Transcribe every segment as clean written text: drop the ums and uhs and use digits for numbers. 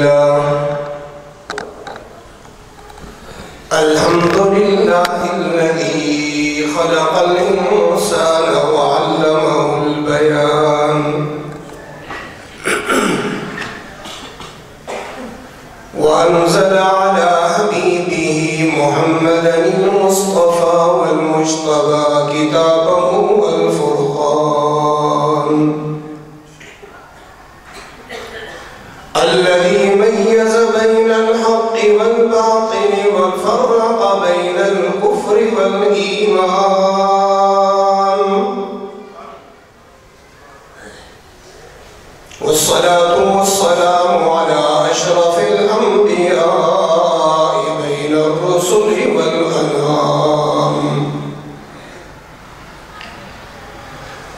لله الذي خلق الإنسان وعلمه البيان وأنزل على حبيبه محمدا المصطفى والمجتبى كتابه والفرقان الذي ميز بين الحق والباطل وفرق بين الكفر والإيمان والصلاة والسلام على أشرف الأنبياء بين الرسل والأنام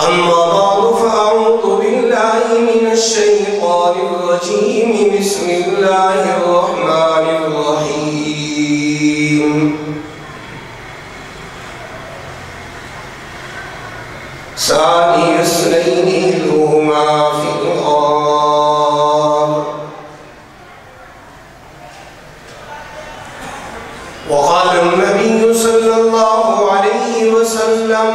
أما بعد فأعوذ بالله من الشيطان الرجيم بسم الله الرحمن الرحيم ثاني اثنين إذ هما في الغار وقال النبي صلى الله عليه وسلم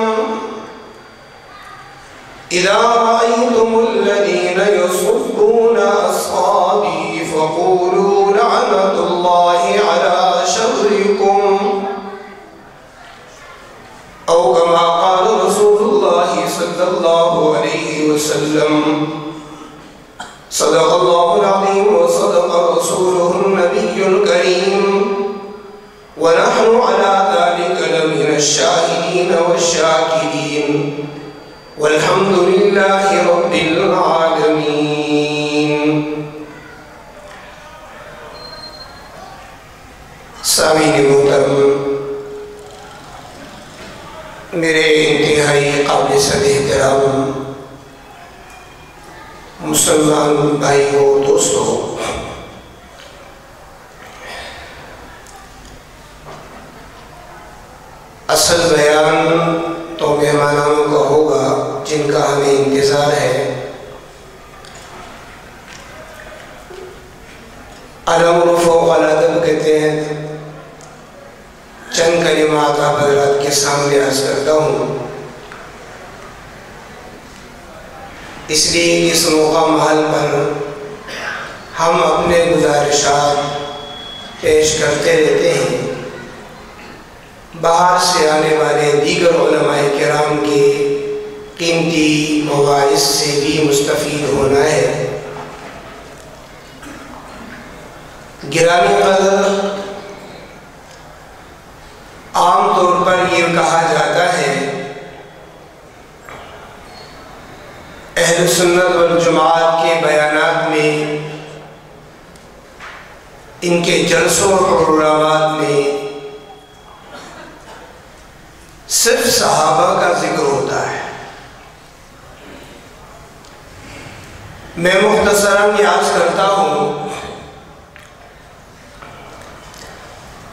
إذا رأيتم الذين يصدون أصحابي فقولوا لعنة الله على شركم أو كما قال رسول الله صلى الله عليه وسلم صدق الله العظيم وصدق رسوله النبي الكريم ونحن على ذلك لمن الشاهدين والشاكرين والحمد لله رب العالمين. سامعین محترم، میرے انتہائی قابل صد احترام مسلمان بھائیوں اور دوستوں، اصل بیان تو مہمانوں کا ہوگا جن کا ہمیں انتظار ہے۔ الامر فوق الادب کہتے ہیں، چند کلمات آپ حضرات کے سامنے عرض کرتا ہوں، اس لیے اس موقع محل پر ہم اپنے گزارشات پیش کرتے رہتے ہیں۔ باہر سے آنے والے دیگر علماء کرام کے قیمتی مواعظ سے بھی مستفید ہونا ہے۔ گرامی قدر، عام طور پر یہ کہا جاتا ہے اہل سنت والجماعت کے بیانات میں، ان کے جلسوں اور پروگرامات میں صرف صحابہ کا ذکر ہوتا ہے۔ میں مختصراً یہ عرض کرتا ہوں،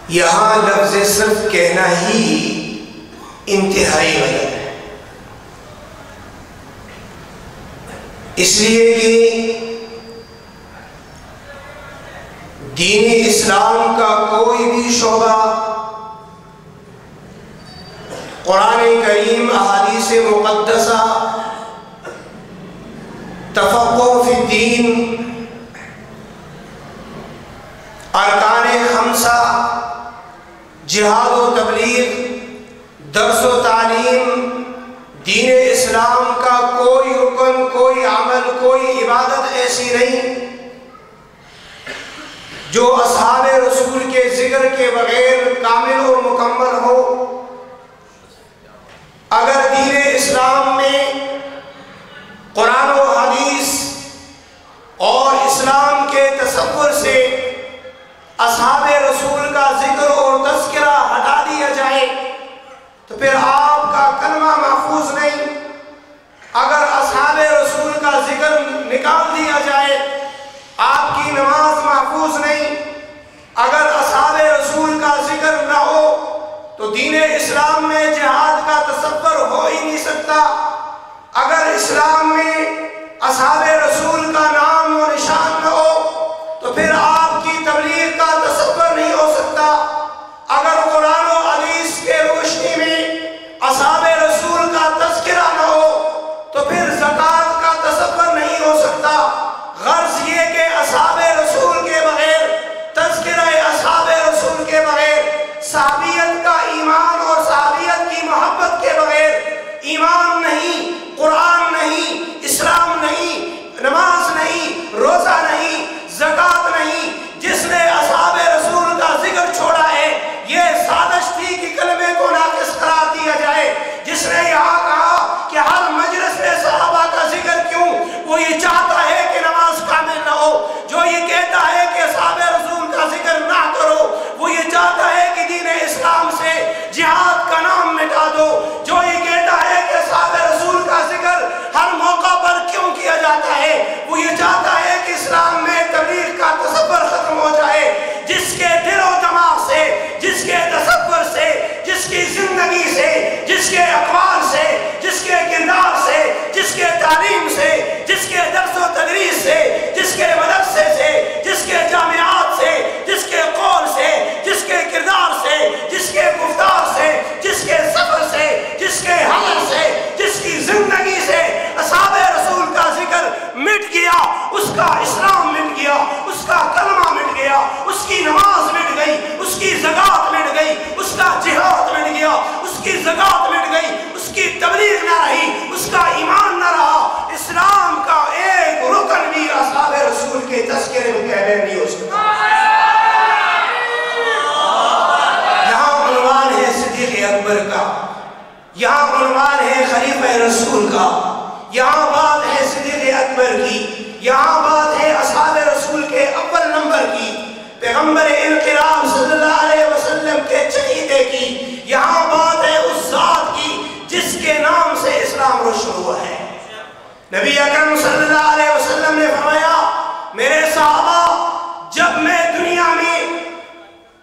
یہاں لفظ صرف کہنا ہی انتہائی غلط ہے، اس لیے کہ دین اسلام کا کوئی بھی شعبہ قرآن کریم، احادیث مقدسہ، تفقہ فی الدین، ارکان خمسہ، جہاد و تبلیغ، درس و تعلیم، دین اسلام کا کوئی رکن، کوئی عمل، کوئی عبادت ایسی نہیں جو اصحاب رسول کے ذکر کے بغیر کامل اور مکمل ہو۔ اگر دین اسلام میں قرآن و حدیث اور اسلام کے تصور سے اصحاب رسول کا ذکر اور تذکرہ ہٹا دیا جائے تو پھر آپ کا کلمہ محفوظ نہیں۔ اگر اصحاب رسول کا ذکر نکال دیا جائے آپ کی نماز محفوظ نہیں۔ اگر اصحاب رسول کا ذکر نہ ہو تو دین اسلام میں جہاد کا تصور ہو ہی نہیں سکتا۔ اگر اسلام میں اصحاب رسول کا نام و نشان نہ ہو تو پھر بہن نہیں ہو سکتا۔ یہاں عنوان ہے صدیق اکبر کا، یہاں عنوان ہے خلیفہ رسول کا، یہاں بات ہے صدیق اکبر کی، یہاں بات ہے اصحاب رسول کے اول نمبر کی، پیغمبر انقلاب صلی اللہ علیہ وسلم کے چہیتے کی، یہاں بات ہے اس ذات کی جس کے نام سے اسلام روشن ہوا ہے۔ نبی اکرم صلی اللہ علیہ وسلم نے فرمایا میرے صحابہ جب میں دنیا میں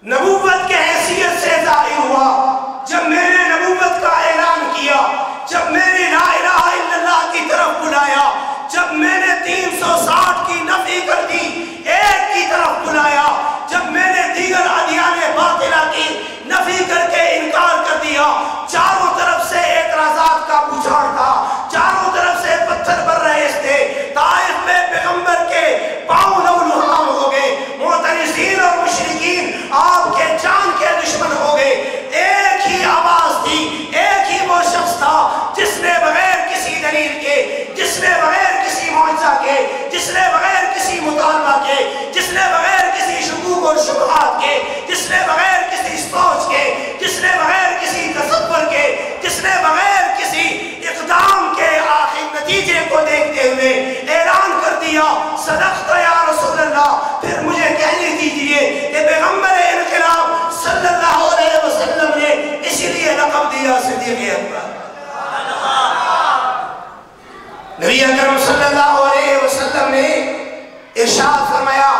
نبوت کے حیثیت سے ظاہر ہوا، جب میں نے نبوت کا اعلان کیا، جب میں نے لا الہ الا اللہ کی طرف بلایا، جب میں نے 360 کی نفی کر دی، ایک کی طرف بلایا، جب میں نے دیگر ادیان باطلہ کی نفی کر کے انکار کر دیا، چاروں طرف سے اعتراضات کا بچھاڑ تھا، چاروں طرف سے پتھر بر رہے تھے، طائف میں پیغمبر کے پاؤں لہولہان ہو گئے، معترضین اور مشرکین آپ کے جان کے دشمن ہو گئے۔ ایک ہی آواز تھی، ایک ہی وہ شخص تھا جس نے بغیر کسی دلیل کے، جس نے بغیر کسی معجزہ کے، جس نے بغیر کسی مطالبہ کے، جس نے بغیر کسی شکوک اور شبہات کے، جس نے بغیر کسی سوچ کے، جس نے بغیر کسی تصور کے، جس نے بغیر کسی اقدام کے آخر نتیجے کو دیکھتے ہوئے اعلان کر دیا صدقت یا رسول اللہ۔ پھر مجھے کہنے دیجئے کہ پیغمبر انقلاب صلی اللہ علیہ وسلم نے اسی لیے لقب دیا صدیق اکبر۔ نبی اکرم صلی اللہ علیہ وسلم نے ارشاد فرمایا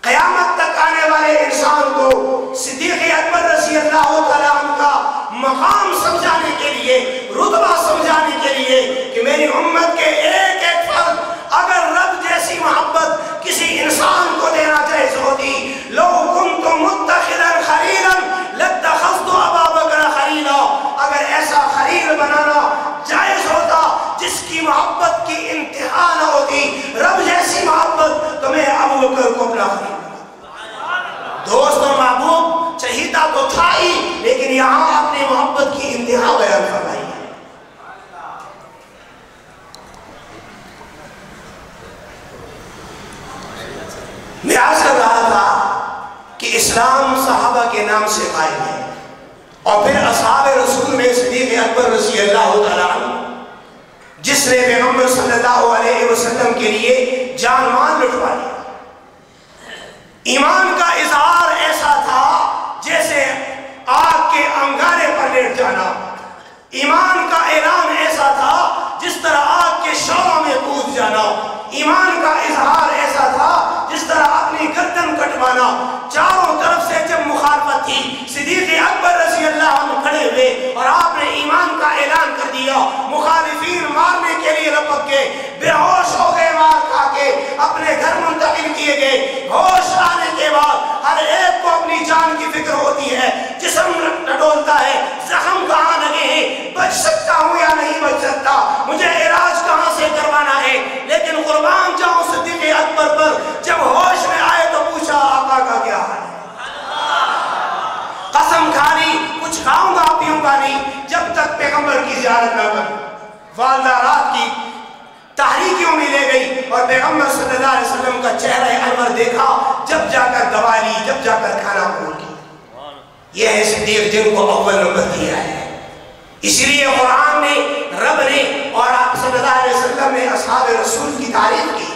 قیامت تک آنے والے انسان کو صدیق اکبر رضی اللہ تعالیٰ عنہ کا مقام سمجھانے کے لیے، رتبہ سمجھانے کے لیے کہ میری امت کے ایک ایک فرد اگر رب جیسی محبت کسی انسان کو دینا جائز ہوتی، لو کنت متخذا خلیلا لاتخذت ابا بکر خلیلا، اگر ایسا خلیل بنانا جائز ہوتا جس کی محبت کی انتہا نہ ہوتی، رب جیسی محبت تو میں ابو بکر کو اپنا خلیل بنا۔ دوست اور محبوب چہیتا تو تھا ہی، لیکن یہاں اپنی محبت کی انتہا بیان فرمائی ہے۔ میں عرض کر رہا تھا کہ اسلام صحابہ کے نام سے قائم ہے، اور پھر اصحاب رسول میں صدیق اکبر رضی اللہ تعالیٰ عنہ جس نے پیغمبر صلی اللہ علیہ وسلم کے لیے جان مان لٹوا لیا۔ ایمان کا اظہار ایسا تھا جیسے آگ کے انگارے پر لیٹ جانا، ایمان کا اعلان ایسا تھا جس طرح آگ کے شعلوں میں کود جانا، ایمان کا اظہار ایسا تھا جس طرح اپنی گردن کٹوانا۔ چاروں طرف سے جب مخالفت تھی، صدیق اکبر رضی اللہ عنہ کھڑے ہوئے اور آپ نے ایمان کا اعلان کر دیا، مخالفین مارنے کے لیے لپک کے بے ہوش ہو گئے، مار کھا کے اپنے گھر منتقل کیے گئے۔ ہوش آنے کے بعد ہر ایک کو اپنی جان کی فکر ہوتی ہے، جسم ڈولتا ہے، زخم کہاں لگے ہیں، بچ سکتا ہوں یا نہیں بچ سکتا، مجھے علاج کہاں سے کروانا ہے۔ لیکن قربان جاؤں صدیق اکبر پر جب ہوش میں آئے تو پوچھا آقا کا کیا حال ہے؟ قسم کھانی کچھ کھاؤں گا پیوں گا نہیں جب تک پیغمبر کی زیارت نہ کروں۔ والدہ رات کی تحریکیوں میں لے گئی اور پیغمبر صلی اللہ علیہ وسلم کا چہرہ انور دیکھا، جب جا کر دوا لی، جب جا کر کھانا قبول کیا۔ یہ ہے صدیق جن کو اول نمبر دیا ہے۔ اسی لیے قرآن نے، رب نے اور آپ صلی اللہ علیہ وسلم نے اصحاب رسول کی تعریف کی ہے۔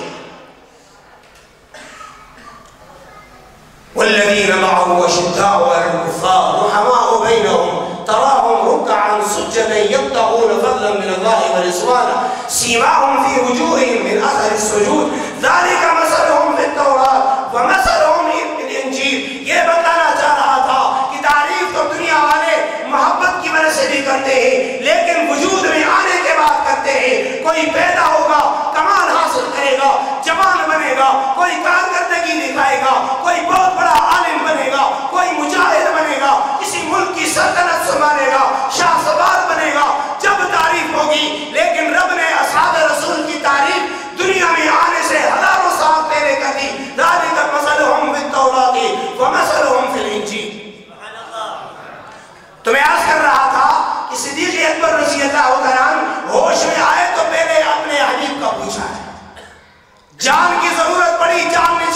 والذین معه أشداء على الكفار رحماء بينهم تراهم ركعا سجدا يبتغون فضلا من الله ورضوانا سيماهم في وجوههم من أثر السجود ذلك مثلهم في التوراة ومثلهم في الإنجيل۔ یہ بتانا چاہ رہا تھا کہ تعریف تو دنیا والے محبت کی وجہ سے بھی کرتے ہیں، لیکن وجود میں آنے کے بعد کرتے ہیں۔ کوئی پیدا ہوگا، کمال حاصل کرے گا، جوان بنے گا، کوئی کارکردگی دکھائے گا، کوئی بہت بڑا عالم بنے گا، کوئی مجاہد بنے گا، کسی ملک کی سلطنت سنبھالے گا، شاہ سوار بنے گا، جب تعریف ہوگی۔ لیکن رب نے اصحاب رسول کی تعریف دنیا میں آنے سے ہزاروں سال پہلے کر دی۔ ذالک مثلهم فی التوراۃ ومثلهم فی الانجیل۔ تو میں عرض کر رہا تھا کہ صدیق اکبر رضی اللہ عنہ ہوش میں آئے تو پہلے اپنے حبیب کا پوچھا ہے، جان کی ضرورت پڑی، جان نے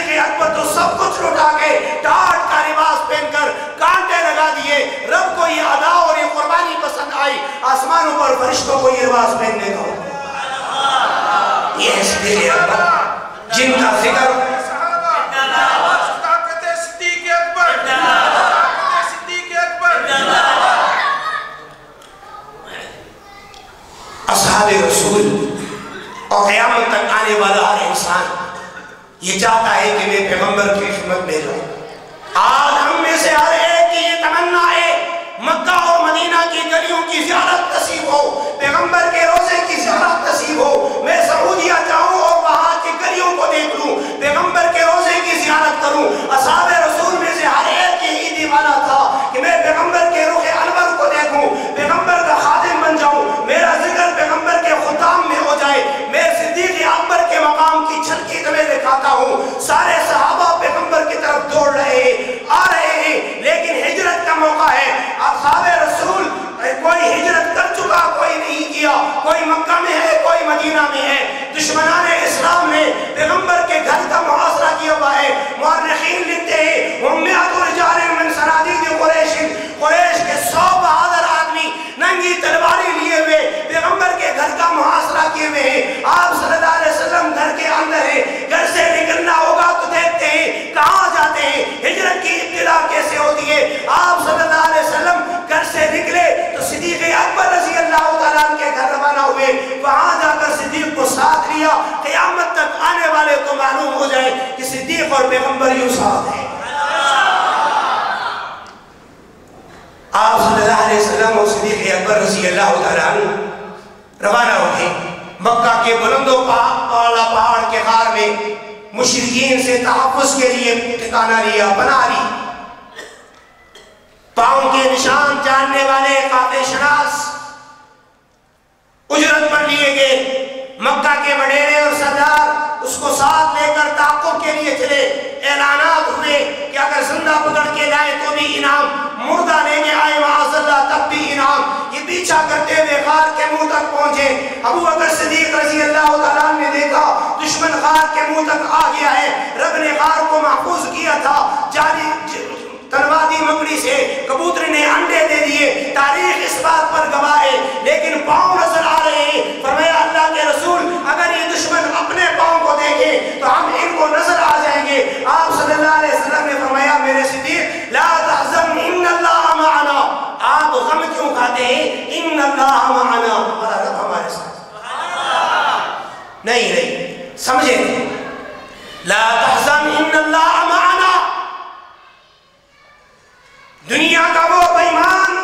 صدیق اکبر تو سب کچھ لٹا کے ٹاٹ کا لباس پہن کر کانٹے لگا دیے. رب کو یہ ادا اور یہ قربانی پسند آئی. آسمانوں پر فرشتوں کو یہ لباس پہننے کا ہو. یہ صدیق اکبر جن کا ذکر اصحاب رسول اور قیامت تک آنے والا ہر انسان یہ چاہتا ہے کہ میں پیغمبر کی خدمت میں رہوں. آج ہم میں سے ہر ایک کی یہ تمنا ہے مکہ اور مدینہ کی گلیوں کی زیارت نصیب ہو, پیغمبر کے روزے کی زیارت نصیب ہو. میں سعودیہ جاؤں اور وہاں کی گلیوں کو دیکھ لوں, پیغمبر کے روزے کی زیارت کروں. اصحاب رسول میں سے ہر ایک یہی دیوانہ تھا کہ میں پیغمبر کے رخ انور کو دیکھوں, پیغمبر کا خادم بن جاؤں, میرا ذکر پیغمبر کے خدام میں ہو جائے. میں صدیق اکبر کے مقام کی جھلکی تمہیں دکھاتا ہوں. سارے صحابہ پیغمبر کی طرف دوڑ رہے ہیں, آ رہے ہیں, لیکن ہجرت کا موقع ہے. اصحاب رسول کوئی ہجرت کر چکا, کوئی نہیں کیا, کوئی مکہ میں ہے, کوئی مدینہ میں ہے. دشمنان اسلام نے پیغمبر کے گھر کا محاصرہ کیا ہوا ہے. مورخین لکھتے ہیں وَمِّئَةُ رِجَالٍ مِّن صَنَادِيدِ قُرَيْشٍ, قریش کے 100 بہادر آدمی ننگی تلواری لیے ہوئے پیغمبر کے گھر کا محاصرہ کیے ہوئے ہیں. آپ صلی اللہ علیہ وسلم گھر کے اندر ہیں, گھر سے نکلنا ہوگا تو دیکھتے ہیں کہاں جاتے ہیں, ہجرت کی ابتدا کیسے ہوتی ہے. آپ صلی اللہ علیہ وسلم گھر سے نکلے تو صدیق اکبر رضی اللہ تعالیٰ عنہ کے گھر روانہ ہوئے. وہاں جا کر صدیق کو ساتھ لیا. قیامت تک آنے والے کو معلوم ہو جائے کہ صدیق اور پیغمبر یوں ساتھ ہیں. آپ صلی اللہ علیہ وسلم اور صدیق اکبر رضی اللہ تعالیٰ عنہ روانہ ہوئے. مکہ کے بلند و بالا پہاڑ کے غار میں مشرکین سے تحفظ کے لیے ٹھکانہ لیا, پناہ لی. پاؤں کے نشان جاننے والے قافلہ شناس اجرت پر لیے گئے. مکہ کے وڈیرے اور سردار اس کو ساتھ لے کر تعاقب کے لیے چلے. اعلانات ہوئے کہ اگر زندہ پکڑ کے لائے تو بھی انعام, مردہ لے کے آئے معاذ اللہ تب بھی انعام. یہ پیچھا کرتے ہوئے غار کے منہ تک پہنچے. ابو بکر صدیق رضی اللہ تعالیٰ نے دیکھا دشمن غار کے منہ تک آ گیا ہے. رب نے غار کو محفوظ کیا تھا جاری تلوادی مکڑی سے, کبوتر نے انڈے دے دیے. تاریخ اس بات پر گواہ ہے, لیکن پاؤں نظر آ رہے ہیں. فرمایا اللہ کے رسول اگر یہ دشمن اپنے پاؤں کو دیکھیں تو ہم ان کو نظر آ جائیں گے. آپ صلی اللہ علیہ وسلم نے فرمایا میرے صدیق لا تحزن ان اللہ معنا. آپ غم کیوں کھاتے ہیں, ان اللہ معنا, ہمارا رب ہمارے ساتھ. نہیں سمجھیں, لا تحزن ان اللہ معنا. دنیا کا وہ بےمان,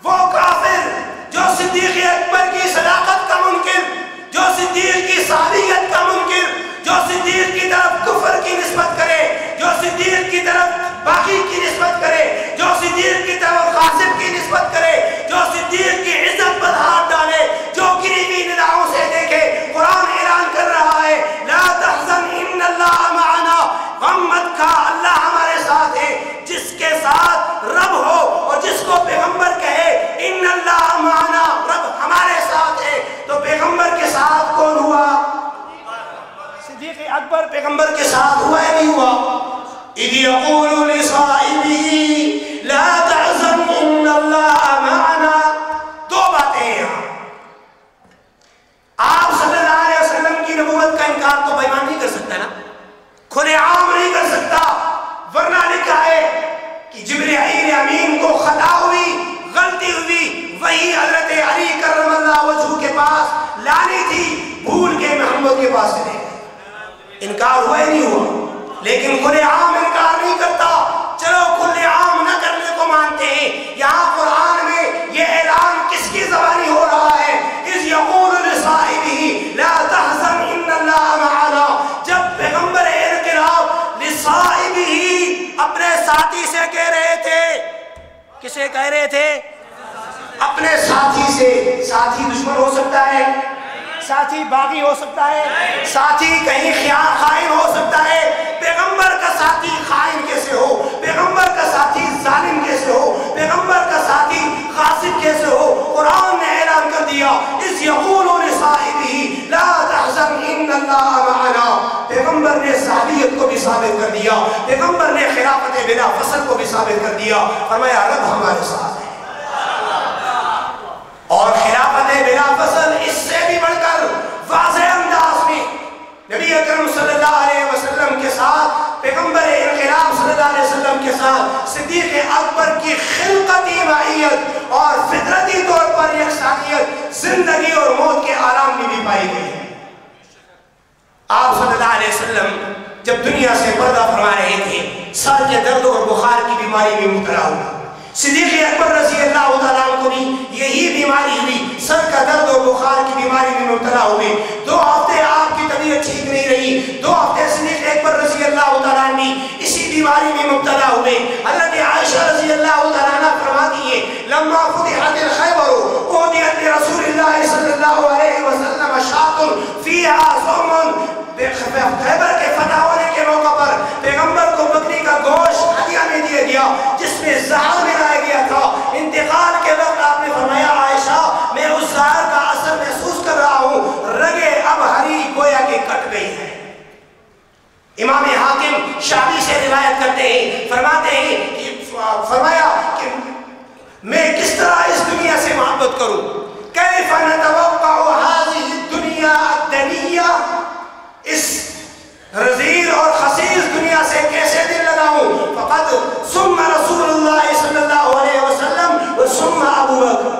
وہ کافر جو صدیق اکبر کی صداقت کا منکر, جو صدیق کی صحابیت کا منکر, جو صدیق کی طرف کفر کی نسبت کرے, جو صدیق کی طرف باقی کی نسبت کرے, جو صدیق کی طرف غاصب کی نسبت کرے, جو صدیق کی عزت پر ہاتھ ڈالے, جو گری ہوئی نگاہوں سے دیکھے. قرآن اعلان کر رہا ہے لا تحزن ان اللہ معنا, غم مت کھا اللہ ہمارے ساتھ ہے. جس کے ساتھ رب ہو اور جس کو پیغمبر کہے ان اللہ معنا, رب ہمارے ساتھ ہے, تو پیغمبر کے ساتھ کون ہوا؟ صدیق اکبر پیغمبر کے ساتھ ہوا ہے نہیں ہوا؟ اذ یقول لصاحبہ لا تحزن ان اللہ معنا. دو باتیں ہیں یہاں. آپ صلی اللہ علیہ وسلم کی نبوت کا انکار تو بے ایمان نہیں کر سکتا نا, کھلے عام نہیں کر سکتا, ورنہ لکھا ہے کہ جبرائیل امین کو خطا ہوئی, غلطی ہوئی, وہی حضرت علی کرم اللہ وجہہ کے پاس لانی تھی, بھول کے محمد کے پاس چلے گئے. انکار ہوا ہی نہیں ہوا, لیکن کھلے عام انکار نہیں کرتا. چلو کھلے عام نہ کرنے کو مانتے ہیں. یہاں قرآن میں یہ اعلان کس کی زبانی ہو رہا ہے؟ اذ یقول لصاحبہ لا تحزن ان اللہ معنا. جب پیغمبر انقلاب لصاحبہ اپنے ساتھی سے کہہ رہے تھے, کسے کہہ رہے تھے؟ اپنے ساتھی سے. ساتھی دشمن ہو سکتا ہے, ساتھی باغی ہو سکتا ہے, ساتھی کہیں خائن ہو سکتا ہے. پیغمبر کا ساتھی خائن کیسے ہو, پیغمبر کا ساتھی ظالم کیسے ہو, پیغمبر کا ساتھی غاصب کیسے ہو؟ قرآن نے اعلان کر دیا اذ یقول لصاحبہ لا تحزن ان اللہ معنا. پیغمبر نے صحابیت کو بھی ثابت کر دیا، پیغمبر نے خلافت بلا فصل کو بھی ثابت کر دیا، فرمایا رب ہمارے ساتھ ہے۔ اور خلافت بلا فصل اس سے بھی بڑھ کر واضح انداز میں نبی اکرم صلی اللہ علیہ وسلم کے ساتھ، پیغمبر انقلاب صلی اللہ علیہ وسلم کے ساتھ صدیق اکبر کی خلقتی معیت اور فطرتی طور پر یکسانیت زندگی اور موت کے عالم میں بھی پائی گئی ہے۔ آپ صلی اللہ علیہ وسلم جب دنیا سے پردہ فرما رہے تھے، سر کے درد اور بخار کی بیماری میں مبتلا ہوا۔ صدیق اکبر رضی اللہ تعالیٰ عنہ کو بھی یہی بیماری ہوئی، سر کا درد اور بخار کی بیماری میں مبتلا ہوئے۔ 2 ہفتے آپ کی طبیعت ٹھیک نہیں رہی، 2 ہفتے صدیق اکبر رضی اللہ تعالیٰ عنہ اسی بیماری میں مبتلا ہوئے۔ حضرت عائشہ رضی اللہ تعالیٰ عنہ فرماتی ہے، لما فتحت الخیبر اہدیت لرسول اللہ صلی اللہ علیہ وسلم شاۃ فیہا سم، خیبر کے فتح ہونے کے موقع پر پیغمبر کو بکری کا گوشت ہدیہ میں دیا گیا جس میں زہر ملایا گیا تھا۔ انتقال کے وقت آپ نے فرمایا، عائشہ میں اس زہر کا اثر محسوس کر رہا ہوں، رگیں اب ہری گویا کہ کٹ گئی ہے۔ امام حاکم شعبی سے روایت کرتے ہیں، فرماتے ہیں، فرمایا کہ میں کس طرح اس دنیا سے محبت کروں، کیف نتوقع هذه الدنیا الدنیہ، اس رذیل اور خسیس دنیا سے کیسے دل لگاؤں؟ فقط ثم رسول اللہ صلی اللہ علیہ وسلم ثم ابو بکر،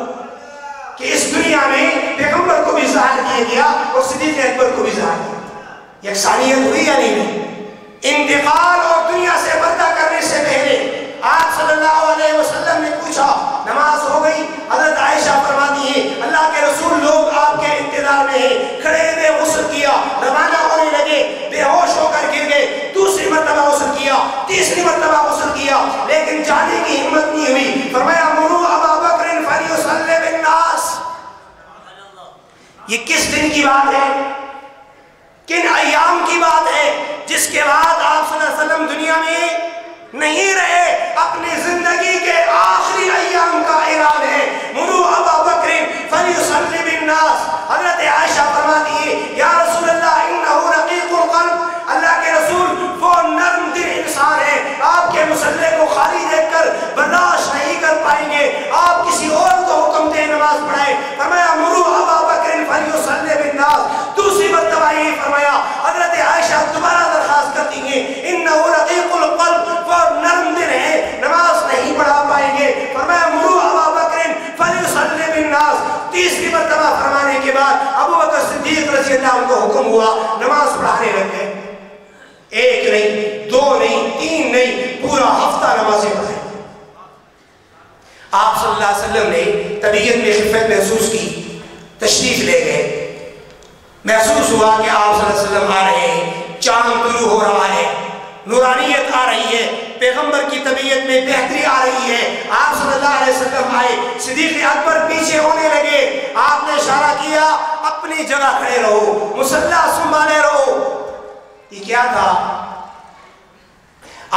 کہ اس دنیا میں پیغمبر کو بھی زہر دیا گیا اور صدیق اکبر کو بھی زہر دیا۔ یکسانیت ہوئی یا نہیں؟ انتقال اور دنیا سے پردہ کرنے سے پہلے آپ صلی اللہ علیہ وسلم نے پوچھا، نماز ہو گئی؟ حضرت عائشہ فرماتی ہے، اللہ کے رسول لوگ آپ کے انتظار میں ہیں، کھڑے ہوئے غسل کیا، روانہ ہونے لگے، بے ہوش ہو کر گر گئے، دوسری مرتبہ غسل کیا، تیسری مرتبہ غسل کیا، لیکن جانے کی ہمت نہیں ہوئی۔ فرمایا مروا ابا بکر فلیصلی بالناس۔ یہ کس دن کی بات ہے، کن ایام کی بات ہے جس کے بعد آپ صلی اللہ علیہ وسلم دنیا میں نہیں رہے؟ اپنی زندگی کے آخری ایام کا اعلان ہے، مروا ابا بکر فلیصلی بالناس۔ حضرت عائشہ فرماتی ہے، یا رسول اللہ انہ رقیق القلب، اللہ کے رسول وہ نرم دل انسان ہے، آپ کے مصلی کو خالی دیکھ کر برداشت نہیں کر پائیں گے، آپ کسی اور کو حکم دیں نماز پڑھائیں۔ فرمایا مروا ابا بکر فلیصلی بالناس۔ دوسری مرتبہ یہ فرمایا، حضرت عائشہ دوبارہ درخواست کرتی ہیں، انہ رقیق القلب، وہ نرم دل ہے، نماز نہیں پڑھا پائیں گے۔ فرمایا مروا ابا بکر فلیصلی بالناس۔ تیسری مرتبہ فرمانے کے بعد ابو بکر صدیق رضی اللہ عنہ کو حکم ہوا، نماز پڑھانے لگ گئے، 1 نہیں، 2 نہیں، 3 نہیں، پورا ہفتہ نمازیں پڑھائیں۔ آپ صلی اللہ علیہ وسلم نے طبیعت میں خفت محسوس کی، تشریف لے گئے، محسوس ہوا کہ آپ صلی اللہ علیہ وسلم آ رہے ہیں، چاند طلوع ہو رہا ہے، نورانیت آ رہی ہے، پیغمبر کی طبیعت میں بہتری آ رہی ہے۔ آپ صلی اللہ علیہ وسلم آئے، صدیق اکبر پیچھے ہونے لگے، آپ نے اشارہ کیا اپنی جگہ کھڑے رہو، مصلی سنبھالے رہو۔ یہ کیا تھا؟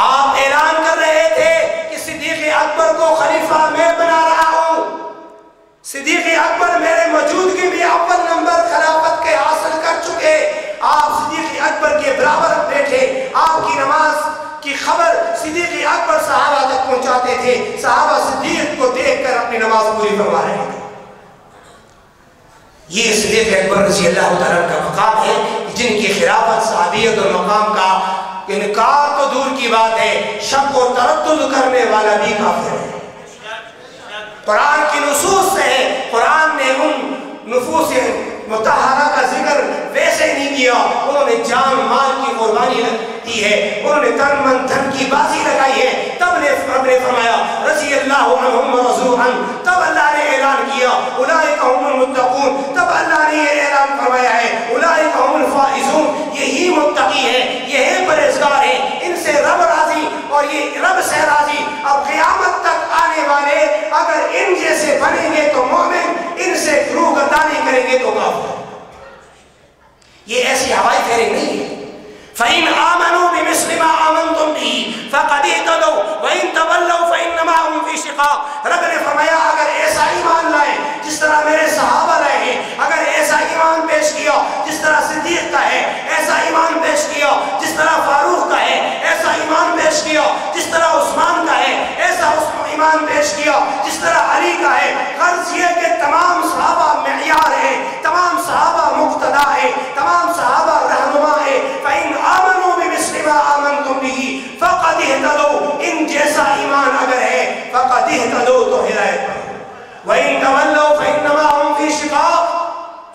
آپ اعلان کر رہے تھے کہ صدیق اکبر کو خلیفہ میں بنا رہا ہوں، صدیق اکبر میرے موجودگی میں اول نمبر خلافت کے حاصل کر چکے۔ آپ صدیق اکبر کے برابر بیٹھے، آپ کی نماز کی خبر صدیق اکبر صحابہ تک پہنچاتے تھے، صحابہ صدیق کو دیکھ کر اپنی نماز پوری فرما رہے تھے۔ یہ صدیق اکبر رضی اللہ تعالیٰ کا مقام ہے، جن کی خلافت صحابیت اور مقام کا انکار تو دور کی بات ہے، شک و تردد کرنے والا بھی کافر ہے۔ قرآن کی نصوص سے ہے، قرآن نے ان نفوس مطہرہ کا ذکر ویسے نہیں کیا، انہوں نے جان مال کی قربانی دی ہے، انہوں نے تن من دھن کی بازی لگائی ہے، تب نے رب نے فرمایا رضی اللہ عنہم ورضوا عنہ، تب اللہ نے اعلان کیا اولئک هم المتقون، تب اللہ نے یہ اعلان فرمایا ہے اولئک هم الفائزون، یہی متقی ہے، یہی پرہیزگار ہے، ان سے رب راضی اور یہ رب سے راضی۔ اب قیامت تک آنے والے اگر ان جیسے بنیں گے تو مومن، ان سے روگردانی کریں گے تو کافر۔ یہ ایسی ہوائی پھیرے نہیں ہے۔ فَإِنْ آمَنُوا بِمِثْلِ مَا آمَنْتُمْ بِهِ فَقَدْ اهْتَدَوْا وَإِنْ تَوَلَّوْا فَإِنَّمَا هُمْ فِي شِقَاقٍ۔ رب نے فرمایا اگر ایسا ایمان لائے جس طرح میرے صحابہ لائے ہیں، اگر ایسا ایمان پیش کیا جس طرح صدیق کا ہے، ایسا ایمان پیش کیا جس طرح فاروق کا ہے، کیا جس طرح عثمان کا ہے، ایسا ایمان پیش کیا جس طرح علی کا ہے۔ غرض یہ کہ تمام صحابہ معیار ہیں، تمام صحابہ مقتدا ہیں، تمام صحابہ رہنما ہیں۔ فَإِنْ آمَنُوا بِمِثْلِ مَا آمَنْتُمْ بِهِ فَقَدِ اهْتَدَوْا، ان جیسا ایمان اگر ہے فَقَدِ اهْتَدَوْا تو ہدایت پر۔ وَإِنْ تَوَلَّوْا فَإِنَّمَا هُمْ فِي شِقَاقٍ،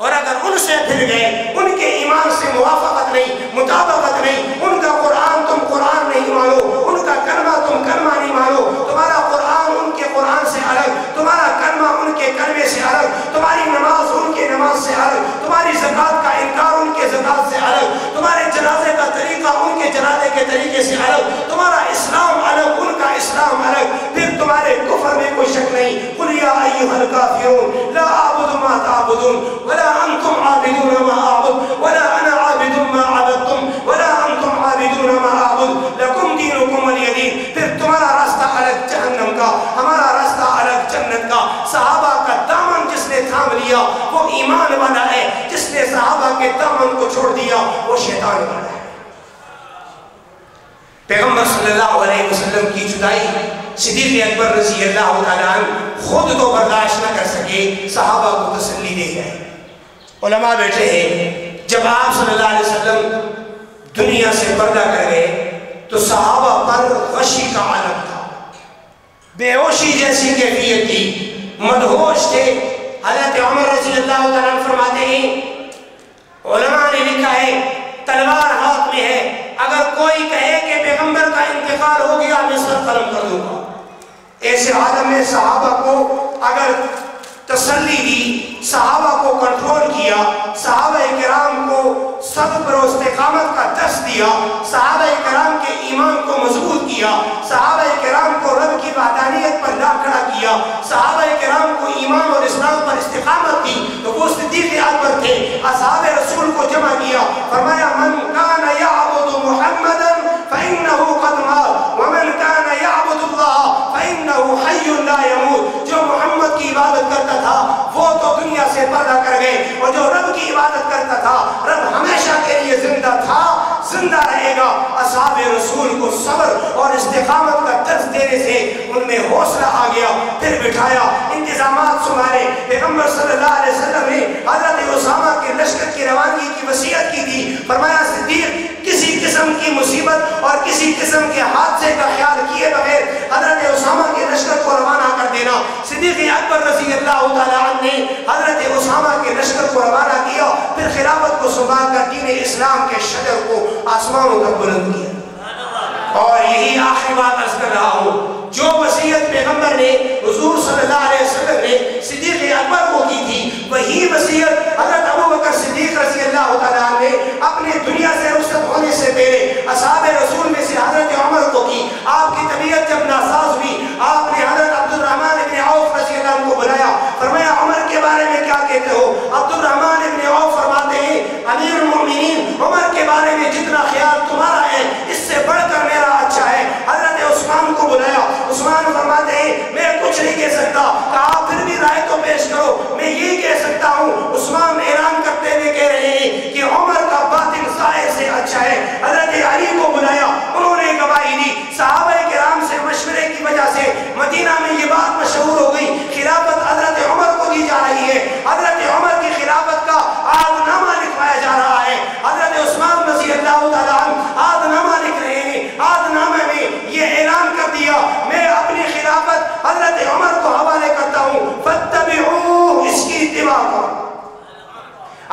اور اگر ان سے پھر گئے، ان کے ایمان سے موافقت نہیں، مطابقت نہیں، ان کا قرآن تم قرآن نہیں مانو، ان کا کلمہ تم کلمہ نہیں مانو، تمہارا قرآن ان کے قرآن سے الگ، تمہارا کلمہ ان کے کلمے سے الگ، تمہاری نماز ان کے نماز سے الگ، تمہاری زکوٰۃ کا انکار ان کے زکوٰۃ سے الگ، تمہارے جنازے کا طریقہ ان کے جنازے کے طریقے سے الگ، تمہارا اسلام الگ، ان کا اسلام الگ، پھر تمہارے کفر میں کوئی شک نہیں۔ قُلْ يَا أَيُّهَا الْكَافِرُونَ لَا أَعْبُدُ مَا تَعْبُدُونَ وَلَا أنتم عابدون ما أعبد ولا أنا عابد ما عبدتم ولا أنتم عابدون ما أعبد لكم دينكم ولي دين۔ پھر تمہارا راستہ الگ جہنم کا، ہمارا راستہ الگ جنت کا۔ صحابہ کا دامن جس نے تھام لیا وہ ایمان والا ہے، جس نے صحابہ کے دامن کو چھوڑ دیا وہ شیطان والا ہے۔ پیغمبر صلی اللہ علیہ وسلم کی جدائی صدیق اکبر رضی اللہ تعالیٰ عنہ خود تو برداشت نہ کر سکے، صحابہ کو تسلی دے گئے۔ علماء بیٹھے ہیں، جب آپ صلی اللہ علیہ وسلم دنیا سے پردہ کر گئے تو صحابہ پر غشی کا عالم تھا، بے ہوشی جیسی کیفیت تھی، مدہوش تھے۔ حضرت عمر رضی اللہ تعالیٰ عنہ فرماتے ہیں، علماء نے لکھا ہے تلوار ہاتھ میں ہے، اگر کوئی کہے کہ پیغمبر کا انتقال ہو گیا میں سر قلم کر دوں گا۔ ایسے عالم میں صحابہ کو اگر تسلی دی، صحابہ کو کنٹرول کیا، صحابہ کرام کو صبر و استقامت کا درس دیا، صحابہ کرام کے ایمان کو مضبوط کیا، صحابہ کرام کو رب کی وحدانیت پر لا کھڑا کیا، صحابہ کرام کو ایمان اور اسلام پر استقامت دی، تو وہ صدیق اکبر تھے۔ اصحاب رسول کو جمع کیا، فرمایا من کان یعبد محمدا فإنه قد مات ومن کان یعبد اللہ فإنه حی لا يموت۔ جو محمد کی عبادت کرتا تھا وہ تو دنیا سے پردہ کر گئے، اور جو رب کی عبادت کرتا تھا رب ہمیشہ کے لیے زندہ تھا، زندہ رہے گا۔ اصحاب رسول کو صبر اور استقامت کا درس دینے سے ان میں حوصلہ آ گیا، پھر بٹھایا، انتظامات سنبھالے۔ پیغمبر صلی اللہ علیہ وسلم نے حضرت اسامہ کے لشکر کی روانگی کی وصیت کی تھی، فرمایا صدیق کسی قسم کی مصیبت اور کسی قسم کے حادثے کا خیال کیے بغیر حضرت اسامہ کے لشکر کو روانہ کر دینا۔ صدیق اکبر رضی اللہ تعالیٰ عنہ نے حضرت اسامہ کے لشکر کو روانہ کیا، پھر خلافت کو سنبھال کر دین اسلام کے شجر کو آسمانوں تک بلند کیا۔ اور یہی آخری بات عرض کر رہا ہوں، جو وصیت پیغمبر نے حضور صلی اللہ علیہ وسلم نے صدیق اکبر کو کی تھی، وہی وصیت حضرت ابوبکر صدیق رضی اللہ تعالیٰ عنہ نے اپنے دنیا سے رخصت ہونے سے پہلے اصحاب رسول میں سے حضرت عمر کو کی۔ آپ کی طبیعت جب ناساز ہوئی، آپ نے حضرت عبد الرحمن ابن عوف رضی اللہ عنہ کو بلایا، فرمایا عمر کے بارے میں کیا کہتے ہو؟ عبد الرحمن ابن عوف فرماتے ہیں امیر المؤمنین عمر کے بارے میں جتنا خیال تمہارا ہے اس سے بڑھ کر میرا اچھا ہے۔ حضرت عثمان کو بلایا، عثمان فرماتے ہیں میں کچھ نہیں کہہ سکتا، کہا پھر بھی رائے تو پیش کرو۔ میں یہی کہہ سکتا ہوں، عثمان اعلان کرتے ہوئے کہہ رہے ہیں کہ عمر کا باطن ظاہر سے اچھا ہے۔ حضرت علی کو بلایا، انہوں نے گواہی دی۔ صحابہ کرام سے مشورے کی وجہ سے مدینہ میں یہ بات مشہور ہو گئی، خلافت حضرت عمر کو دی جا رہی ہے، حضرت عمر کی خلافت کا عہد نامہ لکھوایا جا رہا ہے۔ حضرت عثمان رضی اللہ تعالیٰ عنہ عہد نامہ لکھ رہے ہیں، عہد نامے میں یہ اعلان کر دیا میں اپنی خلافت حضرت عمر کو حوالے کرتا ہوں، فاتبعوہ، اس کی اتباع کرو،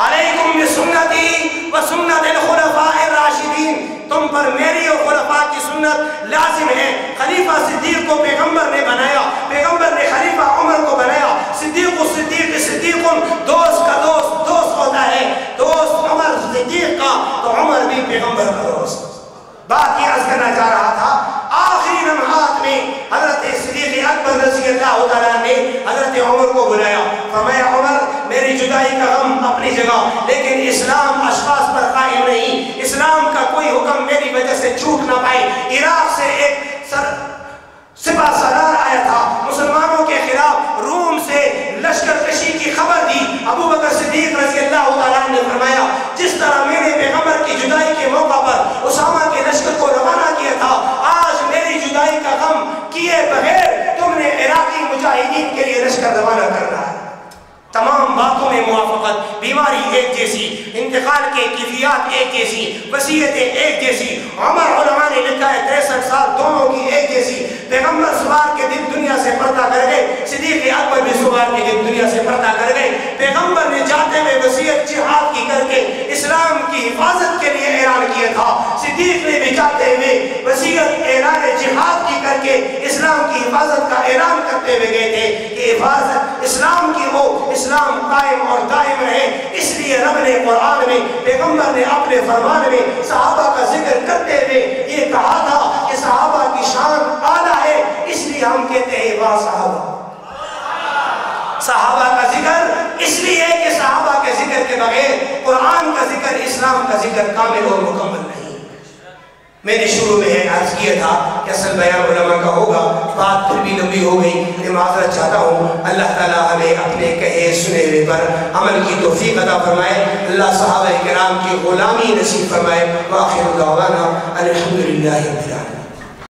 علیکم بسنتی و سنت الخلفاء الراشدین، تم پر میری اور خلفاء کی سنت لازم ہے۔ خلیفہ صدیق کو پیغمبر نے بنایا، پیغمبر نے خلیفہ عمر کو بنایا۔ صدیق صدیق صدیق دوست کا دوست دوست ہوتا ہے، دوست عمر صدیق کا تو عمر بھی پیغمبر کا دوست۔ بات یہ عرض کرنا چاہ رہا تھا، آخری لمحات میں حضرت صدیق اکبر رضی اللہ تعالیٰ نے حضرت عمر کو بلایا، فرمایا عمر میری جدائی کا غم اپنی جگہ، لیکن اسلام اشخاص پر قائم نہیں، اسلام کا کوئی حکم میری وجہ سے چھوٹ نہ پائے۔ عراق سے ایک سپہ سالار آیا تھا، مسلمانوں کے خلاف روم سے لشکر کشی کی خبر دی۔ ابو بکر صدیق رضی اللہ تعالیٰ نے فرمایا جس طرح میں نے پیغمبر کی جدائی کے موقع پر اسامہ کے لشکر کو روانہ کیا تھا، آج میرے بیماری ایک جیسی، انتقال کے کیفیات ایک جیسی، وصیتیں ایک جیسی۔ عمر علماء نے لکھا ہے 63 سال دونوں کی ایک جیسی۔ پیغمبر سوار کے دن دنیا سے پردہ کر گئے، صدیق اکبر بھی سوار کے دن دنیا سے پردہ کر گئے۔ پیغمبر نے جاتے ہوئے وصیت جہاد کی کر کے اسلام کی حفاظت کے لیے اعلان کیا تھا، صدیق نے بھی جاتے ہوئے وصیت اعلان جہاد کی کر کے اسلام کی حفاظت کا اعلان کرتے ہوئے گئے تھے کہ حفاظت اسلام کی ہو، اسلام قائم اور دائم رہے۔ اس لیے رب نے قرآن میں، پیغمبر نے اپنے فرمان میں صحابہ کا ذکر کرتے ہوئے یہ کہا تھا کہ صحابہ کی شان اعلیٰ ہے، اس لیے ہم کہتے ہیں واہ صحابہ۔ صحابہ کا ذکر اس لیے کہ صحابہ کے ذکر کے بغیر قرآن کا ذکر، اسلام کا ذکر کامل اور مکمل نہیں۔ میں نے شروع میں عرض کیا تھا کہ اصل بیان علماء کا ہوگا، بات پھر بھی لمبی ہو گئی، میں معذرت چاہتا ہوں۔ اللہ تعالیٰ ہمیں اپنے کہے سنے ہوئے پر عمل کی توفیق عطا فرمائے، اللہ صحابہ کرام کی غلامی نصیب فرمائے۔ وآخر دعوانا الحمدللہ رب العالمین۔